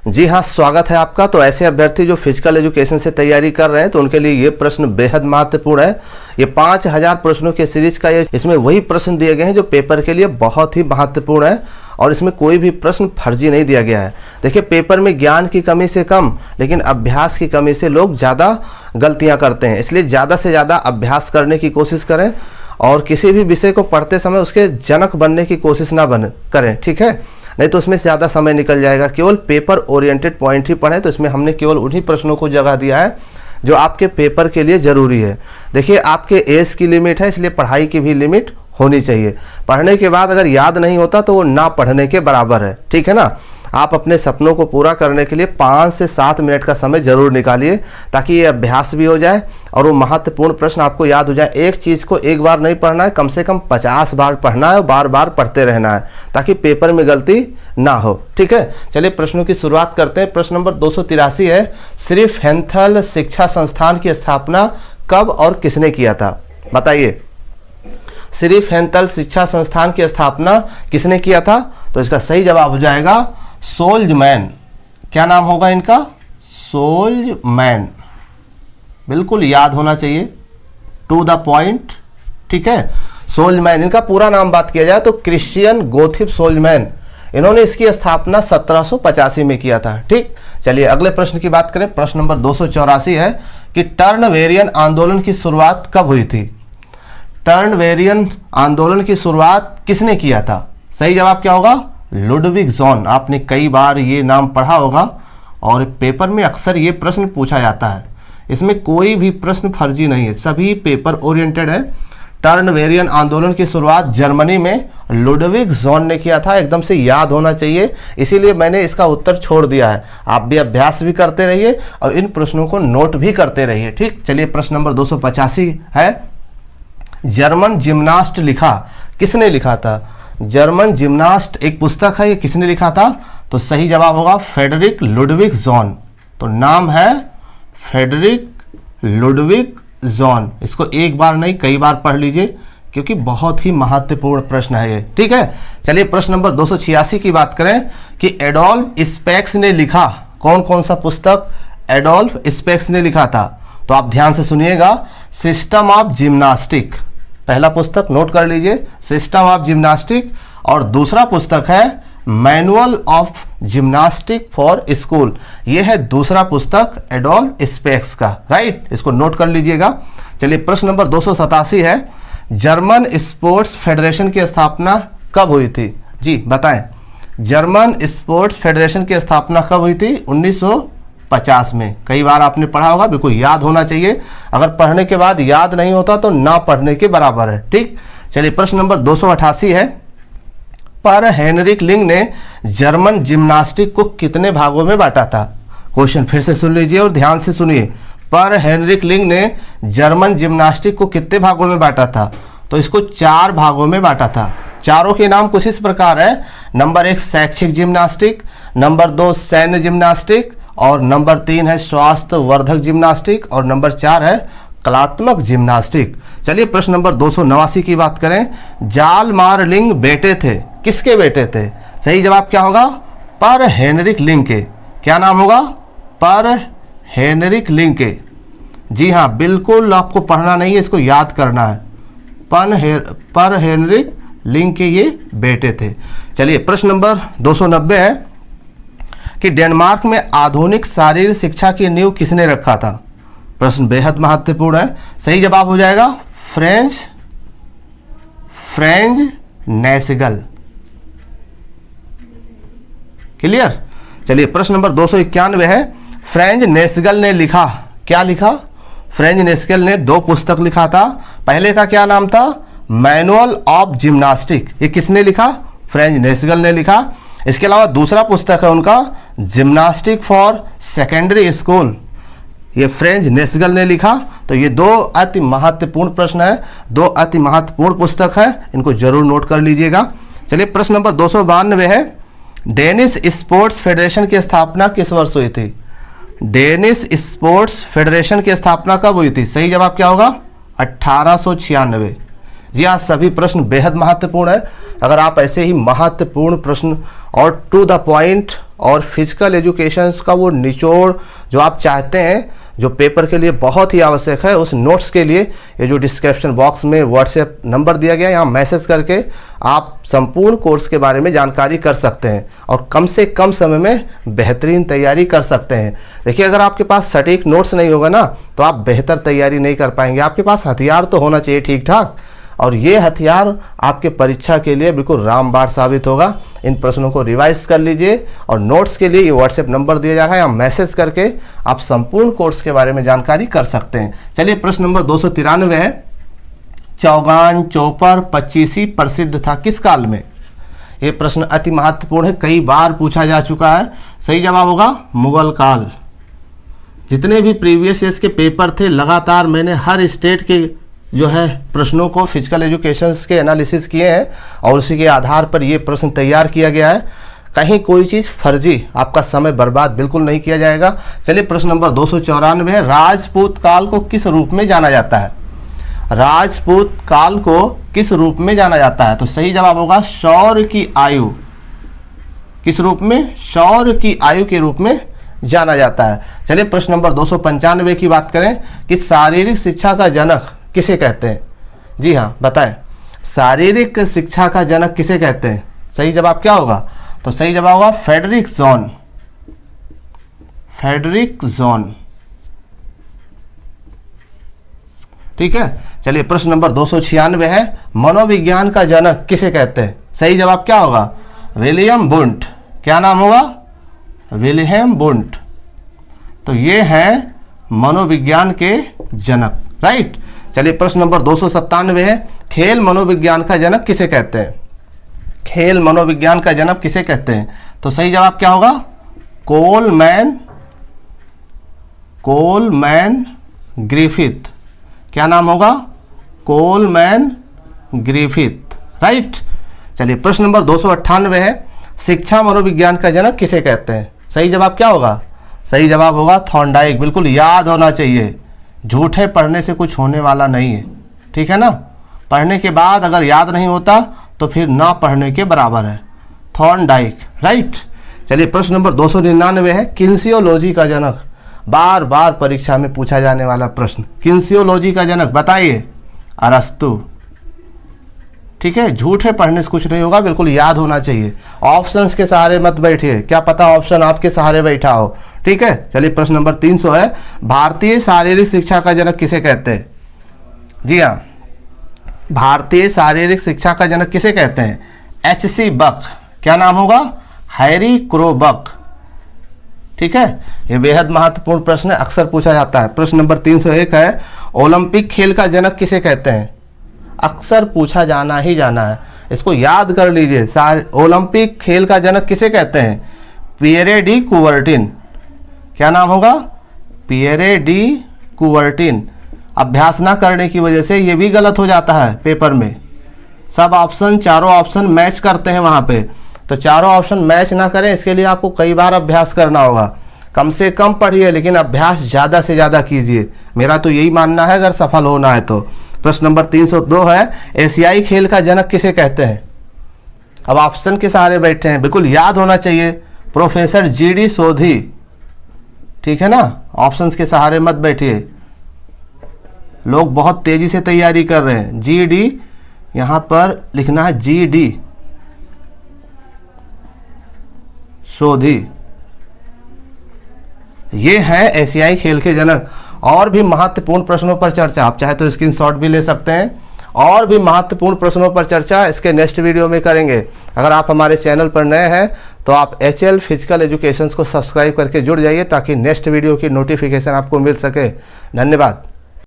जी हाँ, स्वागत है आपका। तो ऐसे अभ्यर्थी जो फिजिकल एजुकेशन से तैयारी कर रहे हैं तो उनके लिए ये प्रश्न बेहद महत्वपूर्ण है। ये 5000 प्रश्नों के सीरीज का इसमें वही प्रश्न दिए गए हैं जो पेपर के लिए बहुत ही महत्वपूर्ण है और इसमें कोई भी प्रश्न फर्जी नहीं दिया गया है। देखिए, पेपर में ज्ञान की कमी से कम लेकिन अभ्यास की कमी से लोग ज़्यादा गलतियाँ करते हैं, इसलिए ज़्यादा से ज़्यादा अभ्यास करने की कोशिश करें और किसी भी विषय को पढ़ते समय उसके जनक बनने की कोशिश ना करें, ठीक है? नहीं तो उसमें ज़्यादा समय निकल जाएगा। केवल पेपर ओरिएंटेड पॉइंट ही पढ़ें। तो इसमें हमने केवल उन्हीं प्रश्नों को जगह दिया है जो आपके पेपर के लिए ज़रूरी है। देखिए, आपके एज की लिमिट है, इसलिए पढ़ाई की भी लिमिट होनी चाहिए। पढ़ने के बाद अगर याद नहीं होता तो वो ना पढ़ने के बराबर है, ठीक है ना? आप अपने सपनों को पूरा करने के लिए 5 से 7 मिनट का समय जरूर निकालिए ताकि ये अभ्यास भी हो जाए और वो महत्वपूर्ण प्रश्न आपको याद हो जाए। एक चीज़ को एक बार नहीं पढ़ना है, कम से कम 50 बार पढ़ना है और बार बार पढ़ते रहना है ताकि पेपर में गलती ना हो, ठीक है? चलिए प्रश्नों की शुरुआत करते हैं। प्रश्न नंबर 283 है, श्री फैंथल शिक्षा संस्थान की स्थापना कब और किसने किया था? बताइए, श्री फैंथल शिक्षा संस्थान की स्थापना किसने किया था? तो इसका सही जवाब हो जाएगा सोल्जमैन। क्या नाम होगा इनका? सोल्जमैन। बिल्कुल याद होना चाहिए, टू द पॉइंट, ठीक है? सोल्जमैन, इनका पूरा नाम बात किया जाए तो क्रिश्चियन गोथिप सोल्जमैन। इन्होंने इसकी स्थापना 1785 में किया था, ठीक? चलिए अगले प्रश्न की बात करें। प्रश्न नंबर 284 है कि टर्नवेरियन आंदोलन की शुरुआत कब हुई थी? टर्नवेरियन आंदोलन की शुरुआत किसने किया था? सही जवाब क्या होगा? Ludwig zone. आपने कई बार ये नाम पढ़ा होगा और पेपर में अक्सर ये प्रश्न पूछा जाता है। इसमें कोई भी प्रश्न फर्जी नहीं है, सभी पेपर ओरिएंटेड है। टर्नवेरियन आंदोलन की शुरुआत जर्मनी में लुडविग जोन ने किया था, एकदम से याद होना चाहिए, इसीलिए मैंने इसका उत्तर छोड़ दिया है। आप भी अभ्यास भी करते रहिए और इन प्रश्नों को नोट भी करते रहिए, ठीक? चलिए प्रश्न नंबर 285 है, जर्मन जिम्नास्ट लिखा किसने लिखा था? जर्मन जिम्नास्ट एक पुस्तक है, ये किसने लिखा था? तो सही जवाब होगा फ्रेडरिक लुडविग जोन। तो नाम है फ्रेडरिक लुडविग जोन। इसको एक बार नहीं कई बार पढ़ लीजिए क्योंकि बहुत ही महत्वपूर्ण प्रश्न है ये, ठीक है? चलिए प्रश्न नंबर 286 की बात करें कि एडोल्फ स्पेक्स ने लिखा कौन कौन सा पुस्तक एडोल्फ स्पेक्स ने लिखा था? तो आप ध्यान से सुनिएगा, सिस्टम ऑफ जिम्नास्टिक पहला पुस्तक नोट कर लीजिए, सिस्टम ऑफ जिम्नास्टिक, और दूसरा पुस्तक है manual of gymnastic for school. यह है दूसरा पुस्तक एडोल्फ स्पेक्स का, राइट? इसको नोट कर लीजिएगा। चलिए प्रश्न नंबर 287 है, जर्मन स्पोर्ट्स फेडरेशन की स्थापना कब हुई थी? जी बताएं, जर्मन स्पोर्ट्स फेडरेशन की स्थापना कब हुई थी? 1950 में। कई बार आपने पढ़ा होगा, बिल्कुल याद होना चाहिए। अगर पढ़ने के बाद याद नहीं होता तो ना पढ़ने के बराबर है, ठीक? चलिए प्रश्न नंबर 288 है, पर हेनरिक लिंग ने जर्मन जिम्नास्टिक को कितने भागों में बांटा था? क्वेश्चन फिर से सुन लीजिए और ध्यान से सुनिए। पर हेनरिक लिंग ने जर्मन जिम्नास्टिक को कितने भागों में बांटा था? तो इसको 4 भागों में बांटा था। चारों के नाम कुछ इस प्रकार है, नंबर 1 शैक्षिक जिम्नास्टिक, नंबर 2 सैन्य जिम्नास्टिक, और नंबर 3 है स्वास्थ्य वर्धक जिम्नास्टिक, और नंबर 4 है कलात्मक जिम्नास्टिक। चलिए प्रश्न नंबर 289 की बात करें, जालमार लिंग बेटे थे, किसके बेटे थे? सही जवाब क्या होगा? पर हेनरिक लिंग के। क्या नाम होगा? पर हेनरिक लिंग के। जी हाँ, बिल्कुल आपको पढ़ना नहीं है, इसको याद करना है। पर हेनरिक लिंग के ये बेटे थे। चलिए प्रश्न नंबर 290 है कि डेनमार्क में आधुनिक शारीरिक शिक्षा की नींव किसने रखा था? प्रश्न बेहद महत्वपूर्ण है। सही जवाब हो जाएगा फ्रेंज नेस्गल। क्लियर? चलिए प्रश्न नंबर 291 है, फ्रेंज नेस्गल ने लिखा, क्या लिखा? फ्रेंज नेस्गल ने 2 पुस्तक लिखा था। पहले का क्या नाम था? Manual of gymnastic. ये किसने लिखा? फ्रेंज नेस्गल ने लिखा। इसके अलावा दूसरा पुस्तक है उनका जिम्नास्टिक फॉर सेकेंडरी स्कूल, ये फ्रेंज नेस्गल ने लिखा। तो ये 2 अति महत्वपूर्ण प्रश्न है, 2 अति महत्वपूर्ण पुस्तक है, इनको जरूर नोट कर लीजिएगा। चलिए प्रश्न नंबर 292 है, डेनिश स्पोर्ट्स फेडरेशन की स्थापना किस वर्ष हुई थी? डेनिश स्पोर्ट्स फेडरेशन की स्थापना कब हुई थी? सही जवाब क्या होगा? 1896। जी हाँ, सभी प्रश्न बेहद महत्वपूर्ण है। अगर आप ऐसे ही महत्वपूर्ण प्रश्न और टू द पॉइंट और फिजिकल एजुकेशन का वो निचोड़ जो आप चाहते हैं, जो पेपर के लिए बहुत ही आवश्यक है, उस नोट्स के लिए ये जो डिस्क्रिप्शन बॉक्स में व्हाट्सएप नंबर दिया गया है, यहाँ मैसेज करके आप संपूर्ण कोर्स के बारे में जानकारी कर सकते हैं और कम से कम समय में बेहतरीन तैयारी कर सकते हैं। देखिए, अगर आपके पास सटीक नोट्स नहीं होगा ना, तो आप बेहतर तैयारी नहीं कर पाएंगे। आपके पास हथियार तो होना चाहिए ठीक ठाक, और ये हथियार आपके परीक्षा के लिए बिल्कुल रामबाण साबित होगा। इन प्रश्नों को रिवाइज कर लीजिए और नोट्स के लिए ये व्हाट्सएप नंबर दिया जा रहा है, यहाँ मैसेज करके आप संपूर्ण कोर्स के बारे में जानकारी कर सकते हैं। चलिए, प्रश्न नंबर 293 है, चौगान चौपर पच्चीसी प्रसिद्ध था किस काल में? ये प्रश्न अति महत्वपूर्ण है, कई बार पूछा जा चुका है। सही जवाब होगा मुगल काल। जितने भी प्रीवियस ईयर्स के पेपर थे, लगातार मैंने हर स्टेट के जो है प्रश्नों को फिजिकल एजुकेशन के एनालिसिस किए हैं और उसी के आधार पर ये प्रश्न तैयार किया गया है। कहीं कोई चीज़ फर्जी, आपका समय बर्बाद बिल्कुल नहीं किया जाएगा। चलिए, प्रश्न नंबर 294 है, राजपूत काल को किस रूप में जाना जाता है? राजपूत काल को किस रूप में जाना जाता है? तो सही जवाब होगा शौर्य की आयु। किस रूप में? शौर्य की आयु के रूप में जाना जाता है। चलिए, प्रश्न नंबर 295 की बात करें कि शारीरिक शिक्षा का जनक किसे कहते हैं? जी हाँ, बताएं, शारीरिक शिक्षा का जनक किसे कहते हैं? सही जवाब क्या होगा? तो सही जवाब होगा फ्रेडरिक जॉन। फ्रेडरिक जॉन, ठीक है। चलिए, प्रश्न नंबर 296 है, मनोविज्ञान का जनक किसे कहते हैं? सही जवाब क्या होगा? William Wundt. क्या नाम होगा? William Wundt. तो ये हैं मनोविज्ञान के जनक, राइट। चलिए, प्रश्न नंबर 297 है, खेल मनोविज्ञान का जनक किसे कहते हैं? खेल मनोविज्ञान का जनक किसे कहते हैं? तो सही जवाब क्या होगा? Coleman Griffith. क्या नाम होगा? Coleman Griffith, right. चलिए, प्रश्न नंबर 298 है, शिक्षा मनोविज्ञान का जनक किसे कहते हैं? सही जवाब क्या होगा? सही जवाब होगा थॉर्नडाइक। बिल्कुल याद होना चाहिए, झूठे पढ़ने से कुछ होने वाला नहीं है, ठीक है ना। पढ़ने के बाद अगर याद नहीं होता तो फिर ना पढ़ने के बराबर है। Thorndike, right. चलिए, प्रश्न नंबर 299 है, किन्सियोलॉजी का जनक। बार बार परीक्षा में पूछा जाने वाला प्रश्न, किन्सियोलॉजी का जनक बताइए। अरस्तु, ठीक है। झूठे पढ़ने से कुछ नहीं होगा, बिल्कुल याद होना चाहिए। ऑप्शंस के सहारे मत बैठिए, क्या पता ऑप्शन आपके सहारे बैठा हो, ठीक है। चलिए, प्रश्न नंबर 300 है, भारतीय शारीरिक शिक्षा का जनक किसे कहते हैं? जी हाँ, भारतीय शारीरिक शिक्षा का जनक किसे कहते हैं? H.C. बक। क्या नाम होगा? हैरी क्रोबक, ठीक है। ये बेहद महत्वपूर्ण प्रश्न है, अक्सर पूछा जाता है। प्रश्न नंबर 301 है, ओलंपिक खेल का जनक किसे कहते हैं? अक्सर पूछा जाना ही जाना है, इसको याद कर लीजिए। ओलंपिक खेल का जनक किसे कहते हैं? Pierre de Coubertin. क्या नाम होगा? Pierre de Coubertin. अभ्यास ना करने की वजह से ये भी गलत हो जाता है पेपर में। सब ऑप्शन, चारों ऑप्शन मैच करते हैं वहाँ पे, तो चारों ऑप्शन मैच ना करें, इसके लिए आपको कई बार अभ्यास करना होगा। कम से कम पढ़िए, लेकिन अभ्यास ज़्यादा से ज़्यादा कीजिए, मेरा तो यही मानना है अगर सफल होना है तो। प्रश्न नंबर 302 है, एशियाई खेल का जनक किसे कहते हैं? अब ऑप्शन के सहारे बैठे हैं, बिल्कुल याद होना चाहिए। Professor G.D. सोधी, ठीक है ना। ऑप्शंस के सहारे मत बैठिए, लोग बहुत तेजी से तैयारी कर रहे हैं। G.D. यहां पर लिखना है, G.D. सोधी, ये है एशियाई खेल के जनक। और भी महत्वपूर्ण प्रश्नों पर चर्चा, आप चाहे तो स्क्रीनशॉट भी ले सकते हैं। और भी महत्वपूर्ण प्रश्नों पर चर्चा इसके नेक्स्ट वीडियो में करेंगे। अगर आप हमारे चैनल पर नए हैं तो आप HL फिजिकल एजुकेशन को सब्सक्राइब करके जुड़ जाइए, ताकि नेक्स्ट वीडियो की नोटिफिकेशन आपको मिल सके। धन्यवाद।